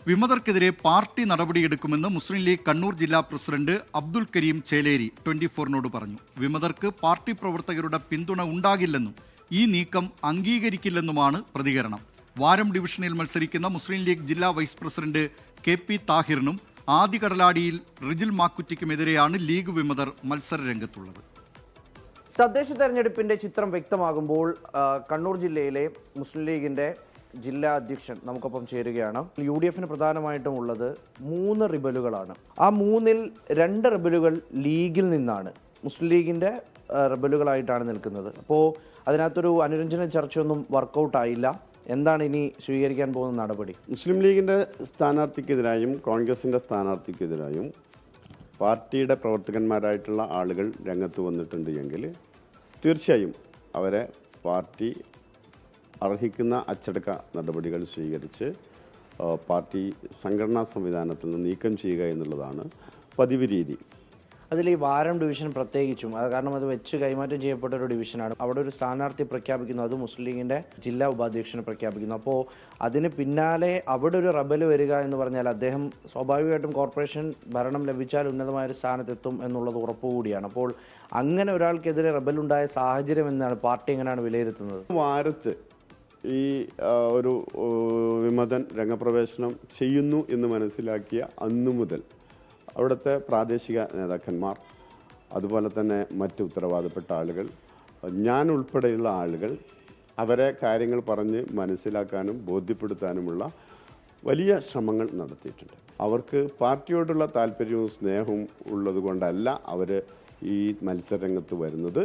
വിമതർക്കെതിരെ party നടപടിയെടുക്കുമെന്ന് മുസ്ലിം league Kannur ജില്ലാ president Abdul Kareem Cheleri 24-നോട് പറഞ്ഞു. വിമതർക്ക് പാർട്ടി പ്രവർത്തകരുടെ പിന്തുണ ഉണ്ടാകില്ലെന്നും ഈ നീക്കം അംഗീകരിക്കില്ലെന്നുമാണ് പ്രതികരണം. വാരം ഡിവിഷനിൽ മത്സരിക്കുന്ന മുസ്ലിം ലീഗ് ജില്ലാ വൈസ് പ്രസിഡന്റ് KP താഹിറിനും ആദി കടലാടിയിൽ റിജിൽ മാക്കുറ്റിക്കുമെതിരെയാണ് ലീഗ് വിമതർ മത്സര രംഗത്തുള്ളത്. തദ്ദേശ തെരഞ്ഞെടുപ്പിന്റെ ചിത്രം വ്യക്തമാകുമ്പോൾ കണ്ണൂർ ജില്ലയിലെ മുസ്ലിം ലീഗിന്റെ ജില്ലാ അധ്യക്ഷൻ നമുക്കൊപ്പം ചേരുകയാണ്. UDF പ്രധാനമായിട്ടും ഉള്ളത് 3 റിബലുകളാണ്. ആ 3-ൽ 2 റിബലുകൾ ലീഗിൽ നിന്നാണ്, മുസ്ലിം ലീഗിന്റെ റിബലുകളായിട്ടാണ് നിൽക്കുന്നത്. അപ്പോൾ അതിനകത്തൊരു അനുരഞ്ജന ചർച്ചയൊന്നും വർക്കൗട്ട് ആയില്ല. എന്താണ് ഇനി സ്വീകരിക്കാൻ പോകുന്ന നടപടി? മുസ്ലിം ലീഗിന്റെ സ്ഥാനാർത്ഥിക്കെതിരായും കോൺഗ്രസിന്റെ സ്ഥാനാർത്ഥിക്കെതിരായും പാർട്ടിയുടെ പ്രവർത്തകന്മാരായിട്ടുള്ള ആളുകൾ രംഗത്ത് വന്നിട്ടുണ്ട് എങ്കിൽ തീർച്ചയായും അവരെ പാർട്ടി അർഹിക്കുന്ന അച്ചടക്ക നടപടികൾ സ്വീകരിച്ച് പാർട്ടി സംഘടനാ സംവിധാനത്തിൽ നിന്ന് നീക്കം ചെയ്യുക എന്നുള്ളതാണ് പതിവ് രീതി. അതിൽ ഈ വാരം ഡിവിഷൻ പ്രത്യേകിച്ചും കാരണം അത് വെച്ച് കൈമാറ്റം ചെയ്യപ്പെട്ട ഒരു ഡിവിഷനാണ്. അവിടെ ഒരു സ്ഥാനാർത്ഥി പ്രഖ്യാപിക്കുന്നു, അത് മുസ്ലിം ലീഗിന്റെ ജില്ലാ ഉപാധ്യക്ഷനെ പ്രഖ്യാപിക്കുന്നു. അപ്പോൾ അതിന് പിന്നാലെ അവിടെ ഒരു റബൽ വരിക എന്ന് പറഞ്ഞാൽ അദ്ദേഹം സ്വാഭാവികമായിട്ടും കോർപ്പറേഷൻ ഭരണം ലഭിച്ചാൽ ഉന്നതമായ ഒരു സ്ഥാനത്തെത്തും എന്നുള്ളത് ഉറപ്പുകൂടിയാണ്. അപ്പോൾ അങ്ങനെ ഒരാൾക്കെതിരെ റബലുണ്ടായ സാഹചര്യം എന്നാണ് പാർട്ടി എങ്ങനെയാണ് വിലയിരുത്തുന്നത്? വാരത്ത് ഈ ഒരു വിമതൻ രംഗപ്രവേശനം ചെയ്യുന്നു എന്ന് മനസ്സിലാക്കിയ അന്നു മുതൽ അവിടുത്തെ പ്രാദേശിക നേതാക്കന്മാർ, അതുപോലെ തന്നെ മറ്റ് ഉത്തരവാദപ്പെട്ട ആളുകൾ, ഞാൻ ഉൾപ്പെടെയുള്ള ആളുകൾ അവരെ കാര്യങ്ങൾ പറഞ്ഞ് മനസ്സിലാക്കാനും ബോധ്യപ്പെടുത്താനുമുള്ള വലിയ ശ്രമങ്ങൾ നടത്തിയിട്ടുണ്ട്. അവർക്ക് പാർട്ടിയോടുള്ള താല്പര്യവും സ്നേഹവും ഉള്ളതുകൊണ്ടല്ല അവർ ഈ മത്സരരംഗത്ത് വരുന്നത്,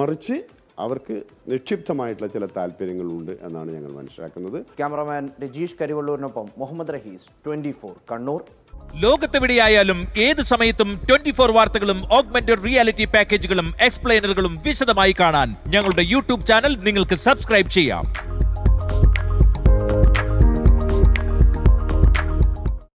മറിച്ച് അവർക്ക് നിക്ഷിപ്തമായിട്ടുള്ള ചില താല്പര്യങ്ങളുണ്ട് എന്നാണ് ഞങ്ങൾ മനസ്സിലാക്കുന്നത്. ക്യാമറമാൻ രജീഷ് കരിവള്ളൂരിനൊപ്പം മുഹമ്മദ് റഹീസ്, 24 കണ്ണൂർ. ലോകത്തെവിടെയായാലും ഏത് സമയത്തും 24 വാർത്തകളും ഓഗ്മെന്റഡ് റിയാലിറ്റി പാക്കേജുകളും എക്സ്പ്ലെയിനറുകളും വിശദമായി കാണാൻ ഞങ്ങളുടെ YouTube ചാനൽ നിങ്ങൾക്ക് സബ്സ്ക്രൈബ് ചെയ്യാം.